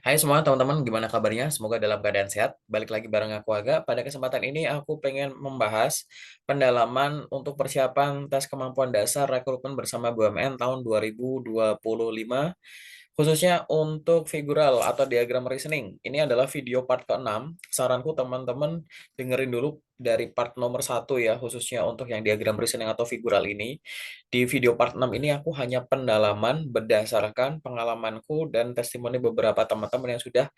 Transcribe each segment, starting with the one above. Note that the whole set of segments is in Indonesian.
Hai semua teman-teman, gimana kabarnya? Semoga dalam keadaan sehat. Balik lagi bareng aku Aga. Pada kesempatan ini aku pengen membahas pendalaman untuk persiapan tes kemampuan dasar rekrutmen bersama BUMN tahun 2025, khususnya untuk figural atau diagram reasoning. Ini adalah video part ke-6. Saranku teman-teman dengerin dulu dari part nomor 1 ya, khususnya untuk yang diagram reasoning atau figural ini. Di video part 6 ini aku hanya pendalaman berdasarkan pengalamanku dan testimoni beberapa teman-teman yang sudah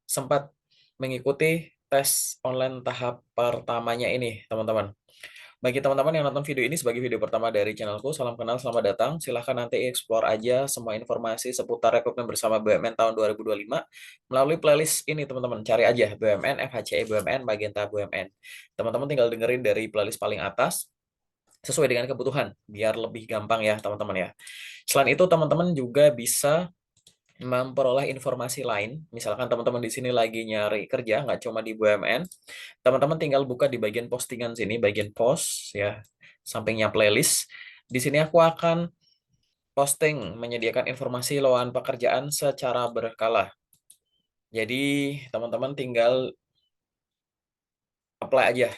sempat mengikuti tes online tahap pertamanya ini, teman-teman. Bagi teman-teman yang nonton video ini sebagai video pertama dari channelku, salam kenal, selamat datang. Silahkan nanti explore aja semua informasi seputar rekrutmen bersama BUMN tahun 2025 melalui playlist ini, teman-teman. Cari aja BUMN, FHCE BUMN, Magenta BUMN. Teman-teman tinggal dengerin dari playlist paling atas, sesuai dengan kebutuhan, biar lebih gampang ya, teman-teman ya. Selain itu, teman-teman juga bisa memperoleh informasi lain. Misalkan teman-teman di sini lagi nyari kerja, nggak cuma di BUMN, teman-teman tinggal buka di bagian postingan sini, bagian post ya, sampingnya playlist. Di sini aku akan posting menyediakan informasi lowongan pekerjaan secara berkala. Jadi teman-teman tinggal apply aja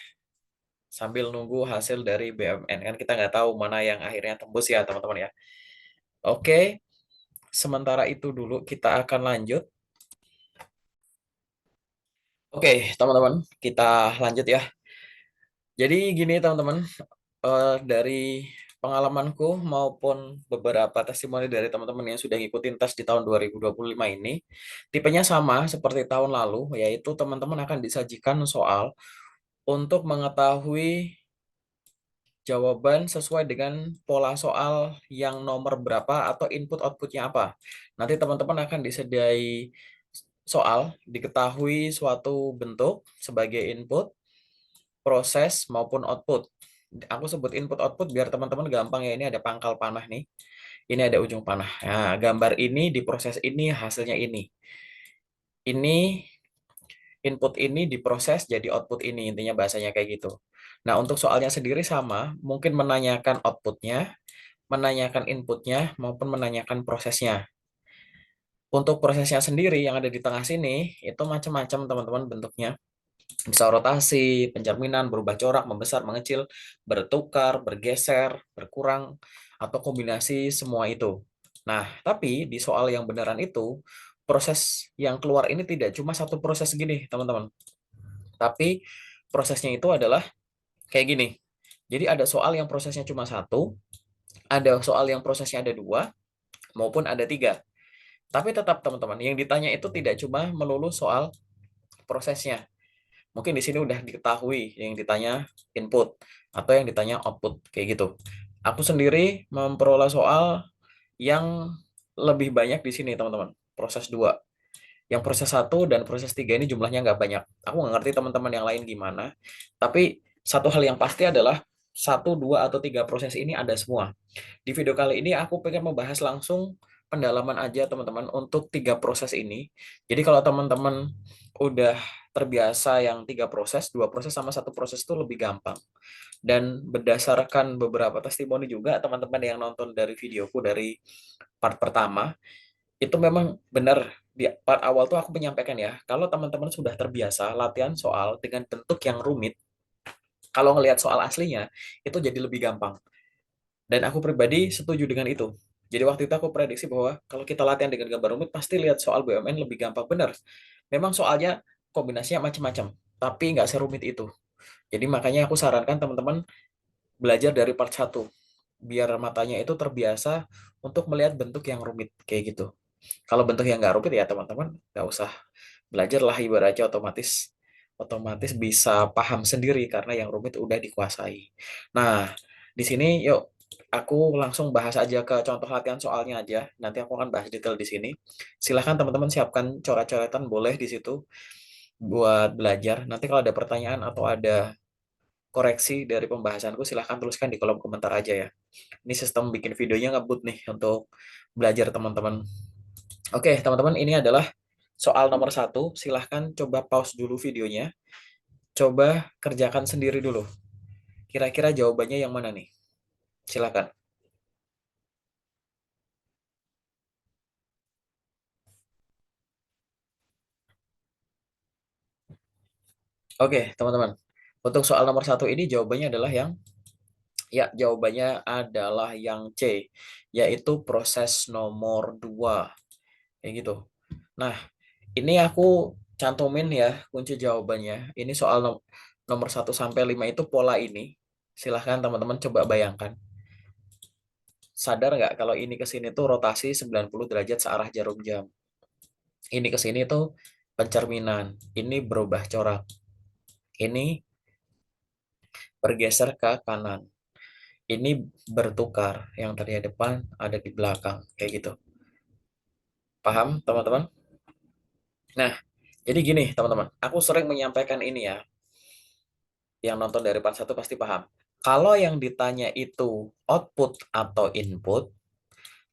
sambil nunggu hasil dari BUMN. Kan kita nggak tahu mana yang akhirnya tembus ya teman-teman ya. Oke, sementara itu dulu kita akan lanjut. Oke, teman-teman, kita lanjut ya. Jadi gini teman-teman, dari pengalamanku maupun beberapa testimoni dari teman-teman yang sudah ngikutin tes di tahun 2025 ini, tipenya sama seperti tahun lalu, yaitu teman-teman akan disajikan soal untuk mengetahui jawaban sesuai dengan pola soal yang nomor berapa atau input outputnya apa. Nanti teman-teman akan disediai soal, diketahui suatu bentuk sebagai input, proses maupun output. Aku sebut input output biar teman-teman gampang ya. Ini ada pangkal panah nih. Ini ada ujung panah. Nah, gambar ini diproses ini hasilnya ini. Ini input ini diproses jadi output ini. Intinya bahasanya kayak gitu. Nah, untuk soalnya sendiri sama, mungkin menanyakan outputnya, menanyakan inputnya, maupun menanyakan prosesnya. Untuk prosesnya sendiri yang ada di tengah sini, itu macam-macam teman-teman bentuknya. Bisa rotasi, pencerminan, berubah corak, membesar, mengecil, bertukar, bergeser, berkurang, atau kombinasi semua itu. Nah, tapi di soal yang beneran itu, proses yang keluar ini tidak cuma satu proses gini, teman-teman. Tapi prosesnya itu adalah kayak gini. Jadi ada soal yang prosesnya cuma satu, ada soal yang prosesnya ada dua, maupun ada tiga. Tapi tetap teman-teman, yang ditanya itu tidak cuma melulu soal prosesnya. Mungkin di sini udah diketahui yang ditanya input atau yang ditanya output kayak gitu. Aku sendiri memperoleh soal yang lebih banyak di sini teman-teman. Proses 2. Yang proses 1 dan proses 3 ini jumlahnya nggak banyak. Aku nggak ngerti teman-teman yang lain gimana. Tapi satu hal yang pasti adalah satu, dua, atau tiga proses ini ada semua. Di video kali ini aku pengen membahas langsung pendalaman aja teman-teman untuk tiga proses ini. Jadi kalau teman-teman udah terbiasa yang tiga proses, dua proses sama satu proses itu lebih gampang. Dan berdasarkan beberapa testimoni juga teman-teman yang nonton dari videoku dari part pertama, itu memang benar di part awal tuh aku menyampaikan ya, kalau teman-teman sudah terbiasa latihan soal dengan bentuk yang rumit, kalau ngelihat soal aslinya itu jadi lebih gampang. Dan aku pribadi setuju dengan itu. Jadi waktu itu aku prediksi bahwa kalau kita latihan dengan gambar rumit, pasti lihat soal BUMN lebih gampang. Benar. Memang soalnya kombinasinya macam-macam, tapi nggak serumit itu. Jadi makanya aku sarankan teman-teman belajar dari part satu, biar matanya itu terbiasa untuk melihat bentuk yang rumit, kayak gitu. Kalau bentuk yang nggak rumit ya teman-teman nggak usah belajar lah, ibaratnya otomatis otomatis bisa paham sendiri karena yang rumit udah dikuasai. Nah, di sini yuk aku langsung bahas aja ke contoh latihan soalnya aja. Nanti aku akan bahas detail di sini. Silahkan teman-teman siapkan coret-coretan boleh di situ buat belajar. Nanti kalau ada pertanyaan atau ada koreksi dari pembahasanku silahkan tuliskan di kolom komentar aja ya. Ini sistem bikin videonya ngebut nih untuk belajar teman-teman. Oke, teman-teman, ini adalah soal nomor satu. Silahkan coba pause dulu videonya. Coba kerjakan sendiri dulu. Kira-kira jawabannya yang mana nih? Silahkan. Oke, teman-teman. Untuk soal nomor satu ini jawabannya adalah yang C, yaitu proses nomor 2. Kayak gitu. Nah, ini aku cantumin ya kunci jawabannya. Ini soal nomor 1 sampai 5 itu pola ini. Silahkan teman-teman coba bayangkan. Sadar nggak kalau ini ke sini tuh rotasi 90 derajat searah jarum jam. Ini ke sini tuh pencerminan. Ini berubah corak. Ini bergeser ke kanan. Ini bertukar. Yang tadinya depan ada di belakang. Kayak gitu. Paham, teman-teman? Nah, jadi gini, teman-teman. Aku sering menyampaikan ini ya. Yang nonton dari part satu pasti paham. Kalau yang ditanya itu output atau input,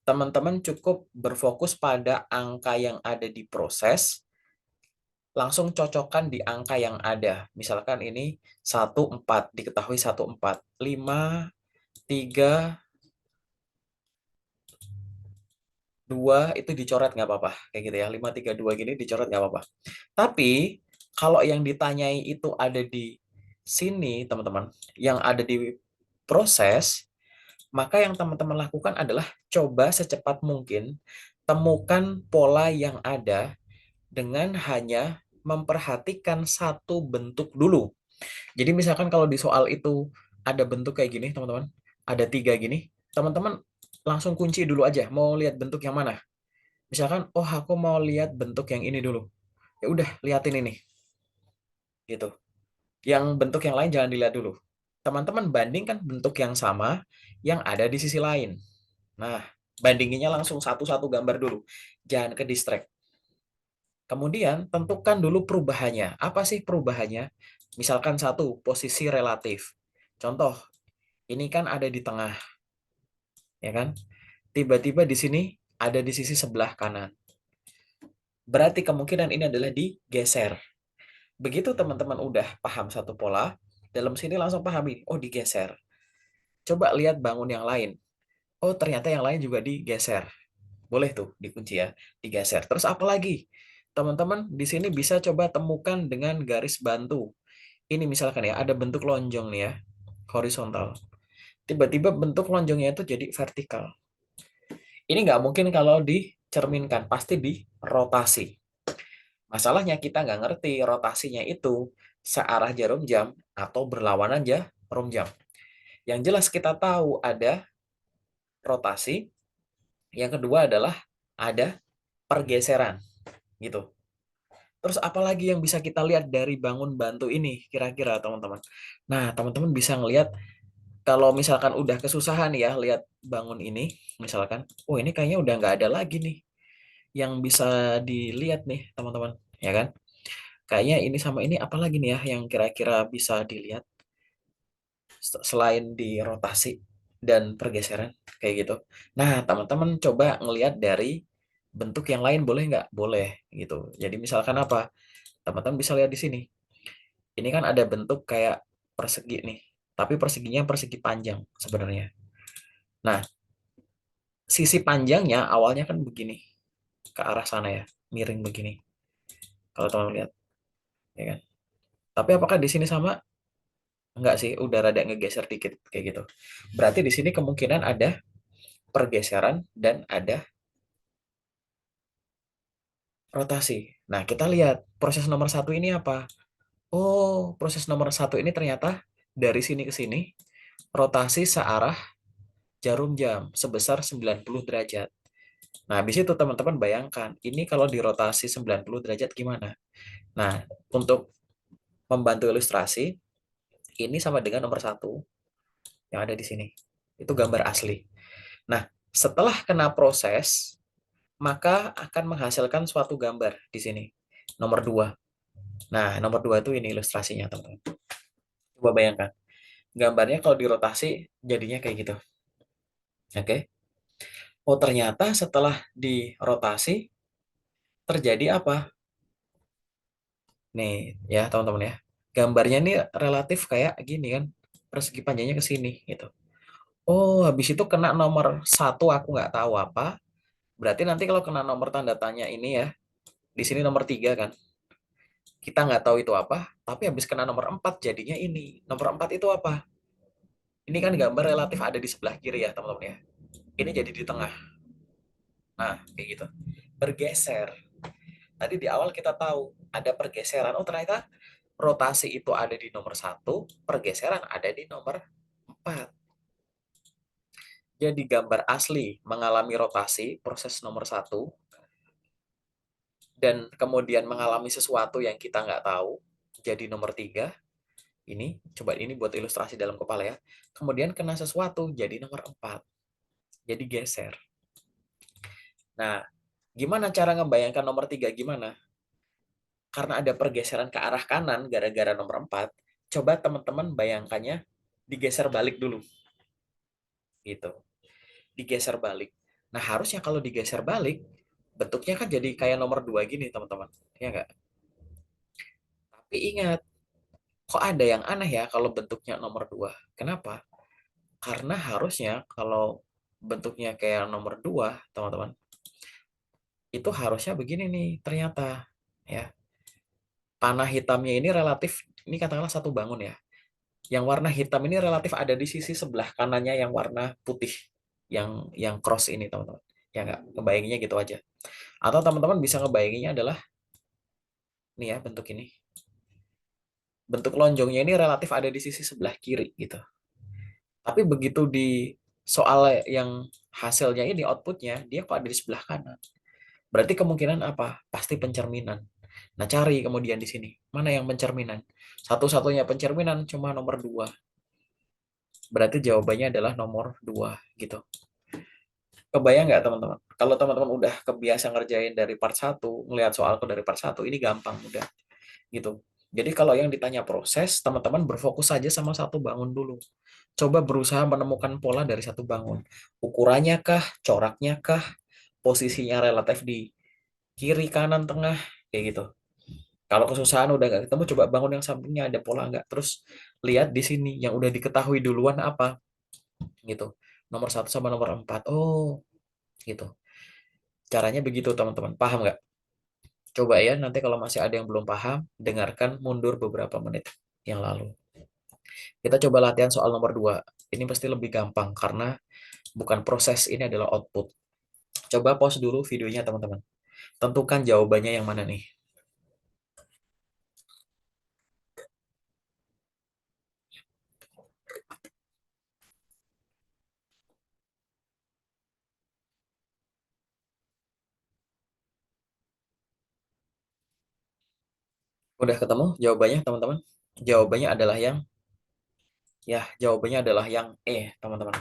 teman-teman cukup berfokus pada angka yang ada di proses, langsung cocokkan di angka yang ada. Misalkan ini 1,4, diketahui 1,4. 5, 3, 2 itu dicoret nggak apa-apa. Kayak gitu ya, 5, 3, 2 gini dicoret nggak apa-apa. Tapi kalau yang ditanyai itu ada di sini, teman-teman, yang ada di proses, maka yang teman-teman lakukan adalah coba secepat mungkin temukan pola yang ada dengan hanya memperhatikan satu bentuk dulu. Jadi misalkan kalau di soal itu ada bentuk kayak gini, teman-teman, ada 3 gini, teman-teman langsung kunci dulu aja, mau lihat bentuk yang mana. Misalkan, oh aku mau lihat bentuk yang ini dulu. Ya udah, liatin ini, gitu. Yang bentuk yang lain jangan dilihat dulu. Teman-teman bandingkan bentuk yang sama yang ada di sisi lain. Nah, bandinginnya langsung satu-satu gambar dulu. Jangan ke distract. Kemudian tentukan dulu perubahannya. Apa sih perubahannya? Misalkan satu, posisi relatif. Contoh, ini kan ada di tengah, ya kan? Tiba-tiba di sini ada di sisi sebelah kanan. Berarti kemungkinan ini adalah digeser. Begitu teman-teman udah paham satu pola, dalam sini langsung pahami, oh digeser. Coba lihat bangun yang lain. Oh ternyata yang lain juga digeser. Boleh tuh dikunci ya, digeser. Terus apa lagi? Teman-teman di sini bisa coba temukan dengan garis bantu. Ini misalkan ya, ada bentuk lonjong nih ya, horizontal. Tiba-tiba bentuk lonjongnya itu jadi vertikal. Ini nggak mungkin kalau dicerminkan, pasti dirotasi. Masalahnya kita nggak ngerti rotasinya itu searah jarum jam atau berlawanan jarum jam. Yang jelas kita tahu ada rotasi, yang kedua adalah ada pergeseran gitu. Terus apalagi yang bisa kita lihat dari bangun bantu ini kira-kira teman-teman? Nah, teman-teman bisa ngelihat kalau misalkan udah kesusahan ya lihat bangun ini, misalkan, oh ini kayaknya udah nggak ada lagi nih yang bisa dilihat nih teman-teman, ya kan? Kayaknya ini sama ini apalagi nih ya yang kira-kira bisa dilihat selain di rotasi dan pergeseran kayak gitu. Nah, teman-teman coba ngelihat dari bentuk yang lain boleh nggak? Boleh gitu. Jadi misalkan apa? Teman-teman bisa lihat di sini. Ini kan ada bentuk kayak persegi nih, tapi perseginya persegi panjang sebenarnya. Nah, sisi panjangnya awalnya kan begini, ke arah sana ya, miring begini. Kalau teman lihat, ya kan? Tapi apakah di sini sama? Enggak sih, udah rada ngegeser dikit kayak gitu. Berarti di sini kemungkinan ada pergeseran dan ada rotasi. Nah, kita lihat proses nomor satu ini apa? Oh, proses nomor satu ini ternyata dari sini ke sini rotasi searah jarum jam sebesar 90 derajat. Nah, habis itu teman-teman bayangkan, ini kalau dirotasi 90 derajat gimana? Nah, untuk membantu ilustrasi, ini sama dengan nomor satu yang ada di sini. Itu gambar asli. Nah, setelah kena proses, maka akan menghasilkan suatu gambar di sini. Nomor dua. Nah, nomor dua itu ini ilustrasinya, teman-teman. Coba bayangkan. Gambarnya kalau dirotasi, jadinya kayak gitu. Oke. Oh, ternyata setelah dirotasi, terjadi apa? Nih, ya teman-teman ya. Gambarnya ini relatif kayak gini kan. Persegi panjangnya ke sini gitu. Oh, habis itu kena nomor satu aku nggak tahu apa. Berarti nanti kalau kena nomor tanda tanya ini ya, di sini nomor tiga kan. Kita nggak tahu itu apa, tapi habis kena nomor 4 jadinya ini. Nomor 4 itu apa? Ini kan gambar relatif ada di sebelah kiri ya teman-teman ya. Ini jadi di tengah. Nah, kayak gitu. Bergeser. Tadi di awal kita tahu ada pergeseran. Oh, ternyata rotasi itu ada di nomor 1, pergeseran ada di nomor 4. Jadi gambar asli mengalami rotasi, proses nomor 1, dan kemudian mengalami sesuatu yang kita nggak tahu, jadi nomor 3. Ini, coba ini buat ilustrasi dalam kepala ya. Kemudian kena sesuatu, jadi nomor 4. Jadi geser. Nah, gimana cara ngebayangkan nomor 3 gimana? Karena ada pergeseran ke arah kanan gara-gara nomor 4, coba teman-teman bayangkannya digeser balik dulu. Gitu. Digeser balik. Nah, harusnya kalau digeser balik, bentuknya kan jadi kayak nomor 2 gini, teman-teman. Ya nggak? Tapi ingat, kok ada yang aneh ya kalau bentuknya nomor 2? Kenapa? Karena harusnya kalau bentuknya kayak nomor 2, teman-teman, itu harusnya begini nih ternyata. Ya, tanah hitamnya ini relatif, ini katakanlah satu bangun ya. Yang warna hitam ini relatif ada di sisi sebelah kanannya yang warna putih. Yang cross ini, teman-teman. Ya nggak? Kebayanginnya gitu aja. Atau teman-teman bisa ngebayanginnya adalah, nih ya bentuk ini. Bentuk lonjongnya ini relatif ada di sisi sebelah kiri gitu. Tapi begitu di soal yang hasilnya ini outputnya dia kok ada di sebelah kanan. Berarti kemungkinan apa? Pasti pencerminan. Nah, cari kemudian di sini. Mana yang pencerminan? Satu-satunya pencerminan cuma nomor 2. Berarti jawabannya adalah nomor 2 gitu. Kebayang nggak teman-teman? Kalau teman-teman udah kebiasa ngerjain dari part 1, ngelihat soalku dari part 1, ini gampang udah gitu. Jadi kalau yang ditanya proses, teman-teman berfokus saja sama satu bangun dulu. Coba berusaha menemukan pola dari satu bangun. Ukurannya kah, coraknya kah, posisinya relatif di kiri, kanan, tengah, kayak gitu. Kalau kesusahan udah nggak ketemu, coba bangun yang sampingnya ada pola nggak. Terus lihat di sini yang udah diketahui duluan apa, gitu. Nomor 1 sama nomor 4. Oh, gitu. Caranya begitu teman-teman. Paham nggak? Coba ya, nanti kalau masih ada yang belum paham, dengarkan mundur beberapa menit yang lalu. Kita coba latihan soal nomor 2. Ini pasti lebih gampang karena bukan proses, ini adalah output. Coba pause dulu videonya teman-teman. Tentukan jawabannya yang mana nih. Udah ketemu jawabannya teman-teman? Jawabannya adalah jawabannya adalah yang E, teman-teman.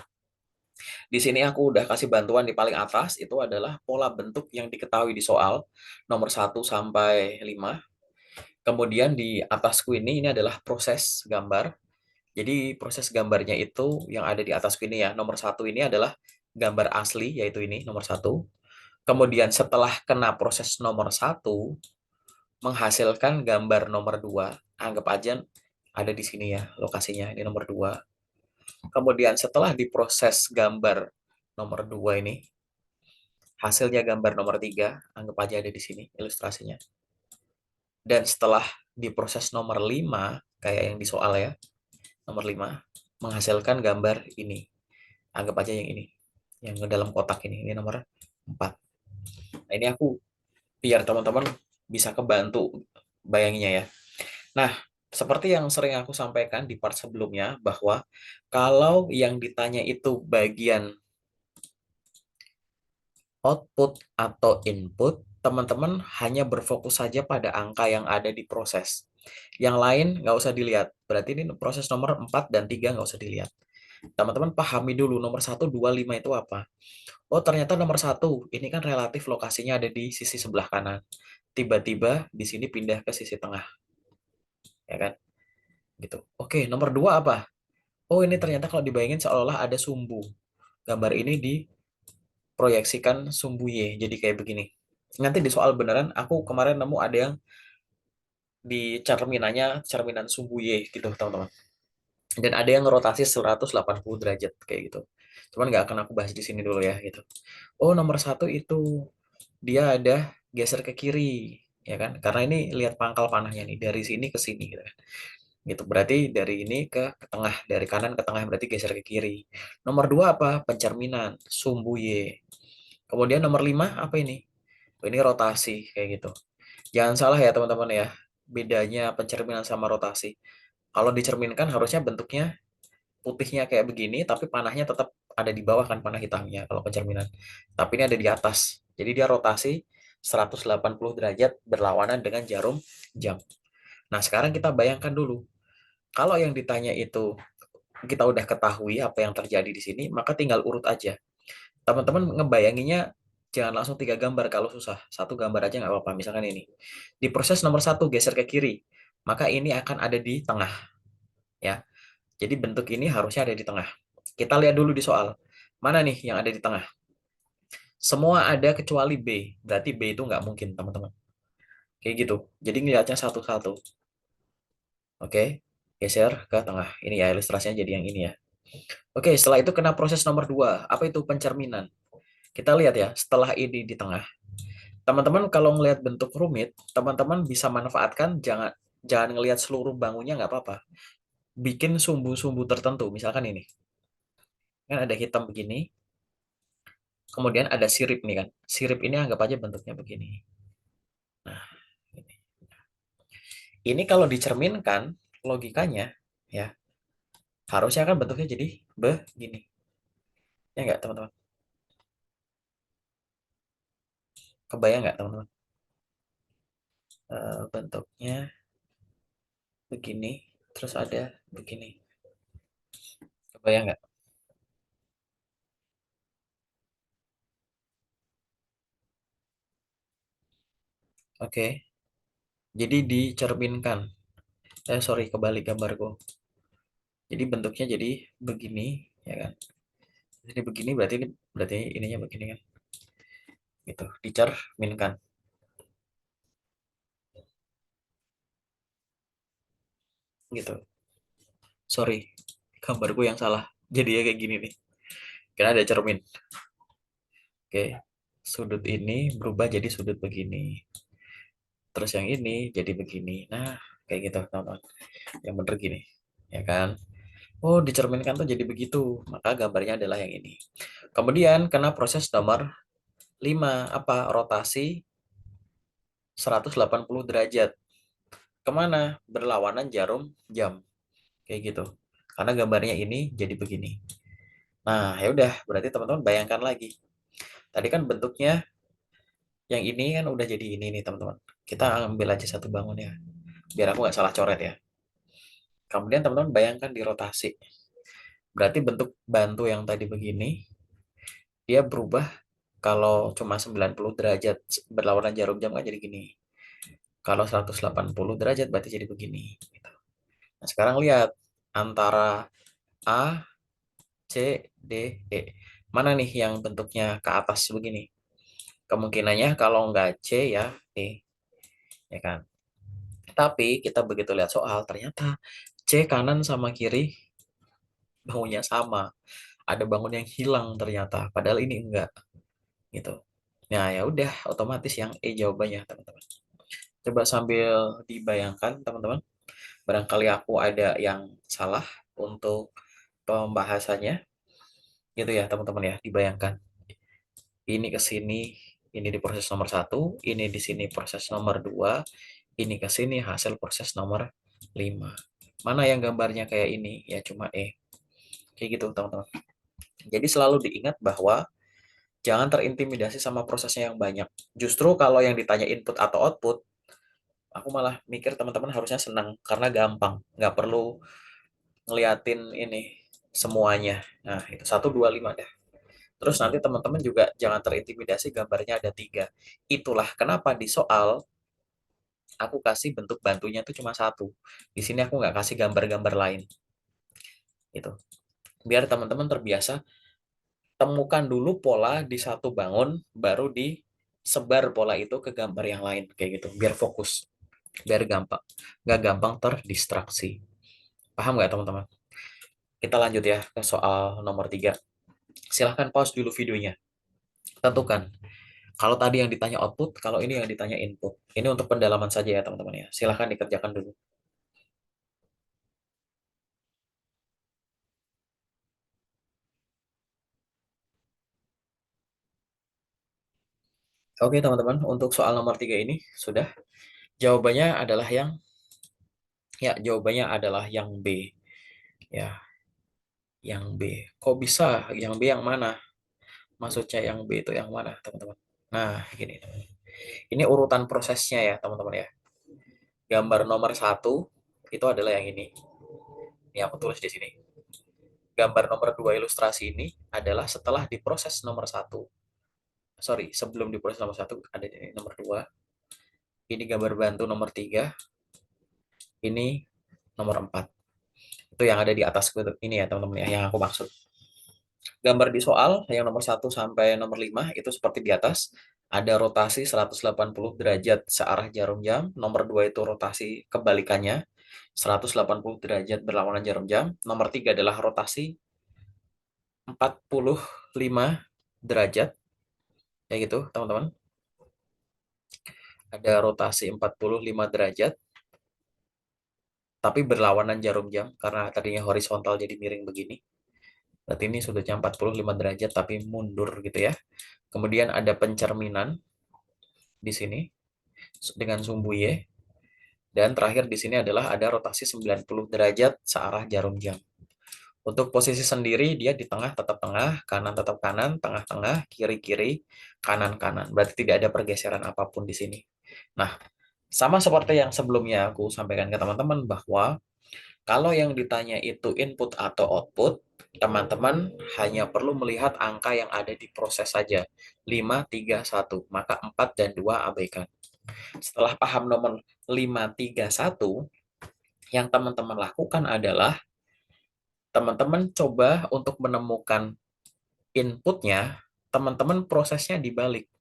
Di sini aku udah kasih bantuan di paling atas, itu adalah pola bentuk yang diketahui di soal nomor 1 sampai 5. Kemudian di atasku ini adalah proses gambar. Jadi proses gambarnya itu yang ada di atasku ini ya. Nomor 1 ini adalah gambar asli, yaitu ini nomor 1. Kemudian setelah kena proses nomor 1, menghasilkan gambar nomor 2. Anggap aja ada di sini ya lokasinya, ini nomor 2. Kemudian setelah diproses gambar nomor 2 ini, hasilnya gambar nomor 3, anggap aja ada di sini ilustrasinya. Dan setelah diproses nomor 5, kayak yang di soal ya, nomor 5, menghasilkan gambar ini. Anggap aja yang ini, yang ke dalam kotak ini nomor 4. Nah, ini aku biar teman-teman bisa kebantu bayanginnya ya. Nah, seperti yang sering aku sampaikan di part sebelumnya, bahwa kalau yang ditanya itu bagian output atau input, teman-teman hanya berfokus saja pada angka yang ada di proses. Yang lain nggak usah dilihat. Berarti ini proses nomor 4 dan 3 nggak usah dilihat. Teman-teman pahami dulu nomor 1, 2, 5 itu apa. Oh, ternyata nomor 1, ini kan relatif lokasinya ada di sisi sebelah kanan. Tiba-tiba di sini pindah ke sisi tengah. Ya kan? Gitu. Oke, nomor 2 apa? Oh, ini ternyata kalau dibayangin seolah-olah ada sumbu. Gambar ini diproyeksikan sumbu Y, jadi kayak begini. Nanti di soal beneran, aku kemarin nemu ada yang di cerminannya, cerminan sumbu Y gitu, teman-teman. Dan ada yang rotasi 180 derajat, kayak gitu. Cuman nggak akan aku bahas di sini dulu ya, gitu. Oh, nomor 1 itu, dia ada geser ke kiri. ya kan? Karena ini lihat pangkal panahnya nih dari sini ke sini gitu kan. Gitu. Berarti dari ini ke tengah, dari kanan ke tengah berarti geser ke kiri. Nomor dua apa? Pencerminan, sumbu Y. Kemudian nomor lima apa ini? Ini rotasi kayak gitu. Jangan salah ya teman-teman ya. Bedanya pencerminan sama rotasi. Kalau dicerminkan harusnya bentuknya putihnya kayak begini, tapi panahnya tetap ada di bawah kan panah hitamnya kalau pencerminan. Tapi ini ada di atas. Jadi dia rotasi 180 derajat berlawanan dengan jarum jam. Nah, sekarang kita bayangkan dulu. Kalau yang ditanya itu kita udah ketahui apa yang terjadi di sini, maka tinggal urut aja. Teman-teman ngebayanginnya jangan langsung tiga gambar kalau susah. Satu gambar aja nggak apa-apa. Misalkan ini. Di proses nomor satu geser ke kiri, maka ini akan ada di tengah. Ya, jadi bentuk ini harusnya ada di tengah. Kita lihat dulu di soal. Mana nih yang ada di tengah? Semua ada kecuali B. Berarti B itu nggak mungkin, teman-teman. Kayak gitu. Jadi ngeliatnya satu-satu. Oke, geser ke tengah. Ini ya ilustrasinya jadi yang ini ya. Oke, setelah itu kena proses nomor dua. Apa itu pencerminan? Kita lihat ya, setelah ini di tengah. Teman-teman kalau ngelihat bentuk rumit, teman-teman bisa manfaatkan jangan jangan ngelihat seluruh bangunnya nggak apa-apa. Bikin sumbu-sumbu tertentu. Misalkan ini. Kan ada hitam begini, kemudian ada sirip nih kan. Sirip ini anggap aja bentuknya begini. Nah, ini. Ini kalau dicerminkan logikanya ya, harusnya kan bentuknya jadi begini. Ya nggak, teman-teman? Kebayang nggak, teman-teman? Bentuknya begini, terus ada begini. Kebayang nggak? Oke, jadi dicerminkan. Sorry, kebalik gambarku. Jadi bentuknya jadi begini, ya kan? Jadi begini berarti ininya begini kan? Gitu, dicerminkan. Gitu. Sorry, gambarku yang salah. Jadi ya kayak gini nih. Karena ada cermin. Oke, sudut ini berubah jadi sudut begini. Terus yang ini jadi begini. Nah, kayak gitu, teman-teman. Yang bener gini, ya kan? Oh, dicerminkan tuh jadi begitu. Maka gambarnya adalah yang ini. Kemudian kena proses nomor 5 apa? Rotasi 180 derajat. Kemana? Berlawanan jarum jam. Kayak gitu. Karena gambarnya ini jadi begini. Nah, ya udah, berarti teman-teman bayangkan lagi. Tadi kan bentuknya yang ini kan udah jadi ini nih, teman-teman. Kita ambil aja satu bangun ya. Biar aku nggak salah coret ya. Kemudian teman-teman bayangkan di rotasi. Berarti bentuk bantu yang tadi begini, dia berubah kalau cuma 90 derajat berlawanan jarum jam kan jadi gini. Kalau 180 derajat berarti jadi begini. Gitu. Nah, sekarang lihat antara A, C, D, E. Mana nih yang bentuknya ke atas begini? Kemungkinannya kalau nggak C ya E, ya kan? Tapi kita begitu lihat soal, ternyata C kanan sama kiri bangunnya sama. Ada bangun yang hilang ternyata, padahal ini enggak gitu. Nah, ya udah otomatis yang E jawabannya, teman-teman. Coba sambil dibayangkan, teman-teman. Barangkali aku ada yang salah untuk pembahasannya, gitu ya, teman-teman ya. Dibayangkan. Ini ke sini, ini di proses nomor satu, ini di sini proses nomor dua, ini ke sini hasil proses nomor 5. Mana yang gambarnya kayak ini? Ya cuma E. Kayak gitu, teman-teman. Jadi selalu diingat bahwa jangan terintimidasi sama prosesnya yang banyak. Justru kalau yang ditanya input atau output, aku malah mikir teman-teman harusnya senang karena gampang, nggak perlu ngeliatin ini semuanya. Nah, itu satu, dua, lima deh. Terus nanti teman-teman juga jangan terintimidasi gambarnya ada tiga. Itulah kenapa di soal aku kasih bentuk bantunya itu cuma satu. Di sini aku nggak kasih gambar-gambar lain. Itu. Biar teman-teman terbiasa temukan dulu pola di satu bangun, baru disebar pola itu ke gambar yang lain kayak gitu. Biar fokus, biar gampang, nggak gampang terdistraksi. Paham nggak, teman-teman? Kita lanjut ya ke soal nomor 3. Silahkan pause dulu videonya. Tentukan Kalau tadi yang ditanya output, kalau ini yang ditanya input. Ini untuk pendalaman saja ya teman-teman ya. Silahkan dikerjakan dulu. Oke teman-teman, untuk soal nomor 3 ini sudah. Jawabannya adalah jawabannya adalah yang B. Ya, yang B. Kok bisa? Yang B yang mana? Maksudnya yang B itu yang mana, teman-teman? Nah, gini. Ini urutan prosesnya ya, teman-teman ya. Gambar nomor satu itu adalah yang ini. Ini aku tulis di sini. Gambar nomor 2 ilustrasi ini adalah setelah diproses nomor satu. Sorry, sebelum diproses nomor satu ada di nomor 2. Ini gambar bantu nomor 3. Ini nomor 4. Itu yang ada di atas ini ya, teman-teman ya, yang aku maksud. Gambar di soal yang nomor 1 sampai nomor 5 itu seperti di atas. Ada rotasi 180 derajat searah jarum jam. Nomor 2 itu rotasi kebalikannya, 180 derajat berlawanan jarum jam. Nomor 3 adalah rotasi 45 derajat. Kayak gitu, teman-teman. Ada rotasi 45 derajat, tapi berlawanan jarum jam. Karena tadinya horizontal jadi miring begini. Berarti ini sudutnya 45 derajat, tapi mundur gitu ya. Kemudian ada pencerminan di sini dengan sumbu Y. Dan terakhir di sini adalah ada rotasi 90 derajat searah jarum jam. Untuk posisi sendiri dia di tengah tetap tengah, kanan tetap kanan, tengah-tengah, kiri-kiri, kanan-kanan. Berarti tidak ada pergeseran apapun di sini. Nah, sama seperti yang sebelumnya aku sampaikan ke teman-teman bahwa kalau yang ditanya itu input atau output, teman-teman hanya perlu melihat angka yang ada di proses saja. 5, 3, 1. Maka 4 dan 2 abaikan. Setelah paham nomor 5, 3, 1, yang teman-teman lakukan adalah teman-teman coba untuk menemukan inputnya, teman-teman prosesnya dibalik.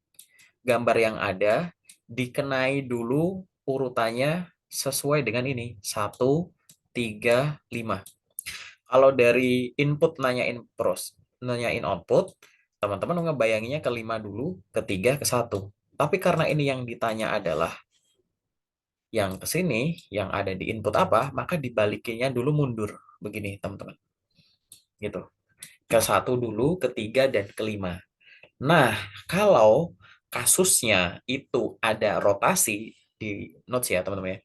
Gambar yang ada dikenai dulu urutannya sesuai dengan ini. 1, 3, 5. Kalau dari input nanyain output, teman-teman ngebayanginnya ke 5 dulu, ke 3, ke 1. Tapi karena ini yang ditanya adalah yang ke sini, yang ada di input apa, maka dibalikinnya dulu mundur. Begini, teman-teman. Gitu. Ke 1 dulu, ke 3, dan ke 5. Nah, kalau kasusnya itu ada rotasi di notes ya, teman-teman ya.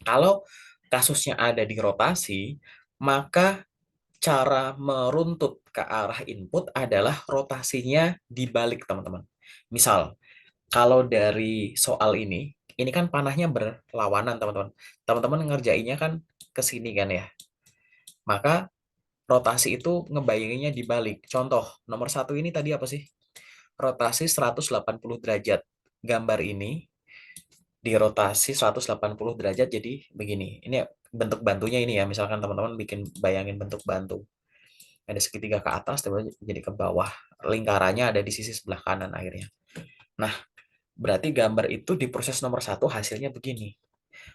Kalau kasusnya ada di rotasi, maka cara meruntut ke arah input adalah rotasinya dibalik, teman-teman. Misal, kalau dari soal ini kan panahnya berlawanan, teman-teman. Teman-teman ngerjainnya kan ke sini kan ya. Maka rotasi itu ngebayanginnya dibalik. Contoh, nomor satu ini tadi apa sih? Rotasi 180 derajat. Gambar ini dirotasi 180 derajat jadi begini. Ini bentuk bantunya ini ya. Misalkan teman-teman bikin bayangin bentuk bantu. Ada segitiga ke atas, jadi ke bawah. Lingkarannya ada di sisi sebelah kanan akhirnya. Nah, berarti gambar itu di proses nomor satu hasilnya begini.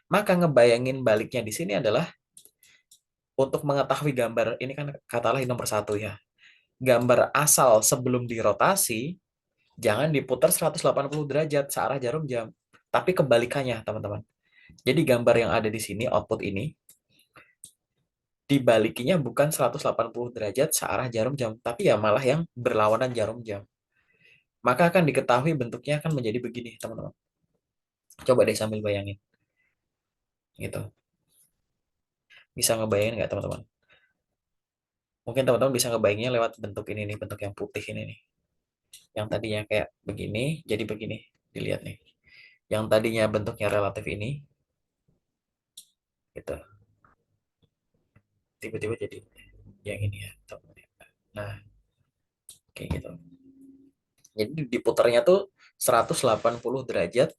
Maka ngebayangin baliknya di sini adalah untuk mengetahui gambar, ini kan katakanlah nomor satu ya. Gambar asal sebelum dirotasi, jangan diputar 180 derajat searah jarum jam. Tapi kebalikannya, teman-teman. Jadi gambar yang ada di sini, output ini, dibalikinya bukan 180 derajat searah jarum jam, tapi ya malah yang berlawanan jarum jam. Maka akan diketahui bentuknya akan menjadi begini, teman-teman. Coba deh sambil bayangin. Gitu. Bisa ngebayangin nggak, teman-teman? Mungkin teman-teman bisa ngebayanginnya lewat bentuk ini nih, bentuk yang putih ini nih. Yang tadinya kayak begini, jadi begini. Dilihat nih. Yang tadinya bentuknya relatif ini, gitu. Tiba-tiba jadi yang ini ya, teman-teman. Nah, kayak gitu. Jadi diputarnya tuh 180 derajat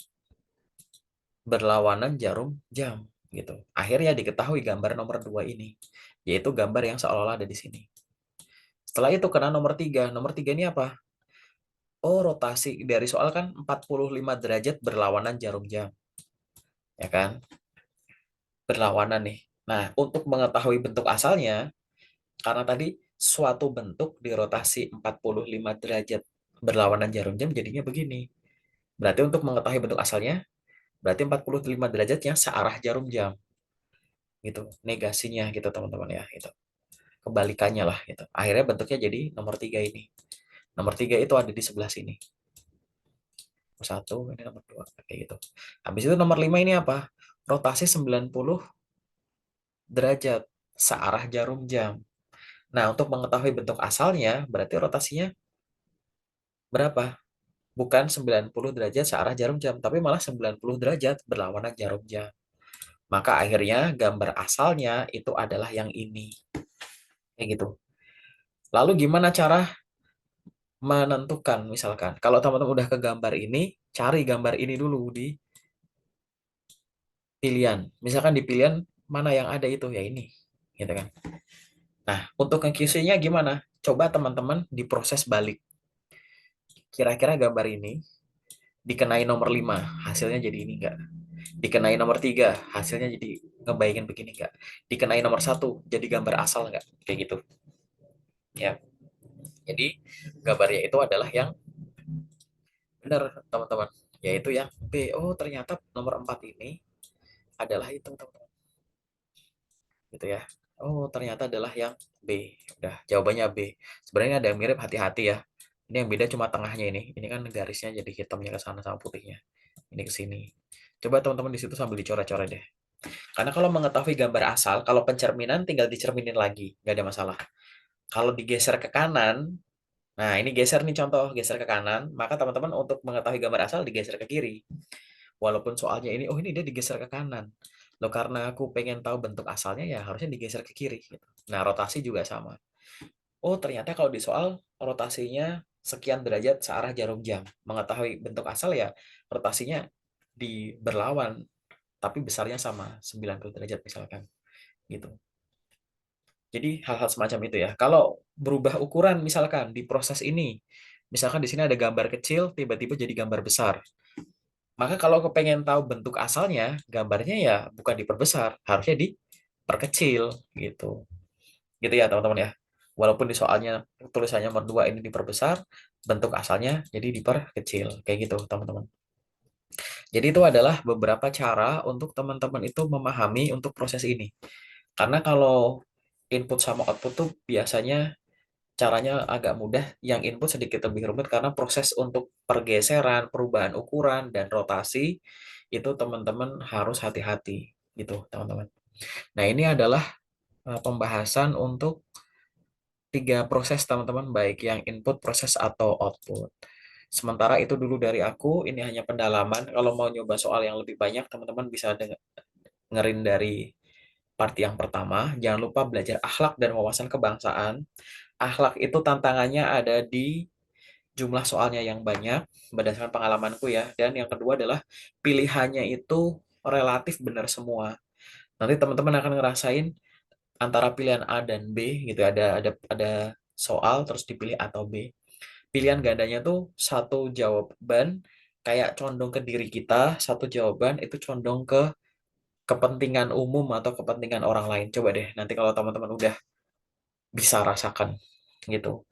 berlawanan jarum jam gitu. Akhirnya diketahui gambar nomor 2 ini, yaitu gambar yang seolah-olah ada di sini. Setelah itu kena nomor 3. Nomor 3 ini apa? Oh, rotasi dari soal kan 45 derajat berlawanan jarum jam. Ya kan? Berlawanan nih. Nah, untuk mengetahui bentuk asalnya, karena tadi suatu bentuk dirotasi 45 derajat berlawanan jarum jam jadinya begini. Berarti untuk mengetahui bentuk asalnya, berarti 45 derajatnya searah jarum jam. Gitu. Negasinya gitu teman-teman ya. Gitu. Kebalikannya lah. Gitu. Akhirnya bentuknya jadi nomor 3 ini. Nomor 3 itu ada di sebelah sini. Nomor 1, ini nomor 2. Kayak gitu. Habis itu nomor 5 ini apa? Rotasi 90 derajat searah jarum jam. Nah, untuk mengetahui bentuk asalnya, berarti rotasinya berapa? Bukan 90 derajat searah jarum jam, tapi malah 90 derajat berlawanan jarum jam. Maka akhirnya gambar asalnya itu adalah yang ini. Kayak gitu. Lalu gimana cara menentukan misalkan? Kalau teman-teman udah ke gambar ini, cari gambar ini dulu di pilihan. Misalkan di pilihan mana yang ada itu ya ini, gitu kan. Nah, untuk nge-QC-nya gimana? Coba teman-teman diproses balik. Kira-kira gambar ini dikenai nomor 5 hasilnya jadi ini enggak? Dikenai nomor 3 hasilnya jadi ngebayangin begini enggak? Dikenai nomor 1 jadi gambar asal enggak? Kayak gitu. Ya. Jadi gambarnya itu adalah yang benar, teman-teman. Yaitu yang B. Oh, ternyata nomor 4 ini adalah itu, teman-teman. Gitu ya. Oh, ternyata adalah yang B. Udah, jawabannya B. Sebenarnya ada yang mirip, hati-hati ya. Ini yang beda cuma tengahnya ini. Ini kan garisnya jadi hitamnya ke sana sama putihnya. Ini ke sini. Coba teman-teman di situ sambil dicoret-coret deh. Karena kalau mengetahui gambar asal, kalau pencerminan tinggal dicerminin lagi, nggak ada masalah. Kalau digeser ke kanan, nah ini geser nih contoh, geser ke kanan, maka teman-teman untuk mengetahui gambar asal digeser ke kiri. Walaupun soalnya ini, oh ini dia digeser ke kanan. Loh karena aku pengen tahu bentuk asalnya ya harusnya digeser ke kiri. Gitu. Nah rotasi juga sama. Oh ternyata kalau di soal rotasinya sekian derajat searah jarum jam. Mengetahui bentuk asal ya rotasinya di berlawan, tapi besarnya sama, 90 derajat misalkan. Gitu. Jadi hal-hal semacam itu ya. Kalau berubah ukuran misalkan di proses ini, misalkan di sini ada gambar kecil, tiba-tiba jadi gambar besar. Maka kalau kepengen tahu bentuk asalnya, gambarnya ya bukan diperbesar, harusnya diperkecil gitu. Gitu ya teman-teman ya. Walaupun di soalnya tulisannya nomor 2 ini diperbesar, bentuk asalnya jadi diperkecil. Kayak gitu teman-teman. Jadi itu adalah beberapa cara untuk teman-teman itu memahami untuk proses ini. Karena kalau input sama output tuh biasanya caranya agak mudah, yang input sedikit lebih rumit karena proses untuk pergeseran, perubahan ukuran, dan rotasi itu teman-teman harus hati-hati gitu, teman-teman. Nah, ini adalah pembahasan untuk 3 proses, teman-teman, baik yang input, proses, atau output. Sementara itu dulu dari aku, ini hanya pendalaman. Kalau mau nyoba soal yang lebih banyak, teman-teman bisa dengerin dari part yang pertama. Jangan lupa belajar akhlak dan wawasan kebangsaan. Akhlak itu tantangannya ada di jumlah soalnya yang banyak, berdasarkan pengalamanku ya. Dan yang kedua adalah pilihannya itu relatif benar semua. Nanti teman-teman akan ngerasain antara pilihan A dan B gitu. Ada soal terus dipilih A atau B. Pilihan gandanya tuh satu jawaban kayak condong ke diri kita, satu jawaban itu condong ke kepentingan umum atau kepentingan orang lain. Coba deh nanti kalau teman-teman udah bisa rasakan gitu.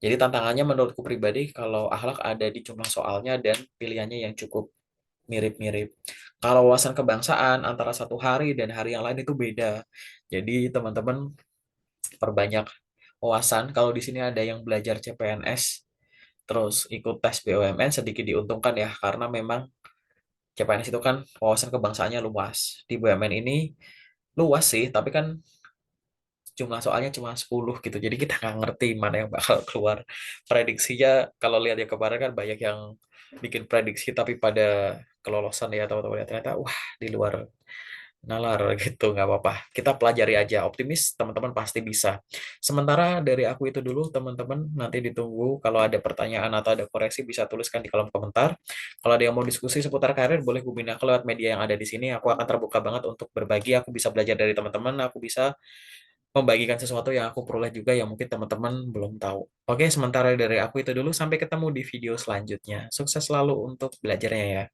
Jadi tantangannya menurutku pribadi kalau akhlak ada di jumlah soalnya dan pilihannya yang cukup mirip-mirip. Kalau wawasan kebangsaan antara satu hari dan hari yang lain itu beda. Jadi teman-teman perbanyak wawasan. Kalau di sini ada yang belajar CPNS, terus ikut tes BUMN sedikit diuntungkan ya, karena memang CPNS itu kan wawasan kebangsaannya luas. Di BUMN ini luas sih, tapi kan jumlah soalnya cuma 10 gitu. Jadi kita nggak ngerti mana yang bakal keluar. Prediksinya kalau lihat yang kemarin kan banyak yang bikin prediksi tapi pada kelolosan ya teman-teman ya. Ternyata wah di luar nalar gitu, nggak apa-apa. Kita pelajari aja, optimis teman-teman pasti bisa. Sementara dari aku itu dulu teman-teman, nanti ditunggu kalau ada pertanyaan atau ada koreksi bisa tuliskan di kolom komentar. Kalau ada yang mau diskusi seputar karir boleh hubungi aku lewat media yang ada di sini. Aku akan terbuka banget untuk berbagi, aku bisa belajar dari teman-teman, aku bisa membagikan sesuatu yang aku peroleh juga yang mungkin teman-teman belum tahu. Oke, sementara dari aku itu dulu. Sampai ketemu di video selanjutnya. Sukses selalu untuk belajarnya ya.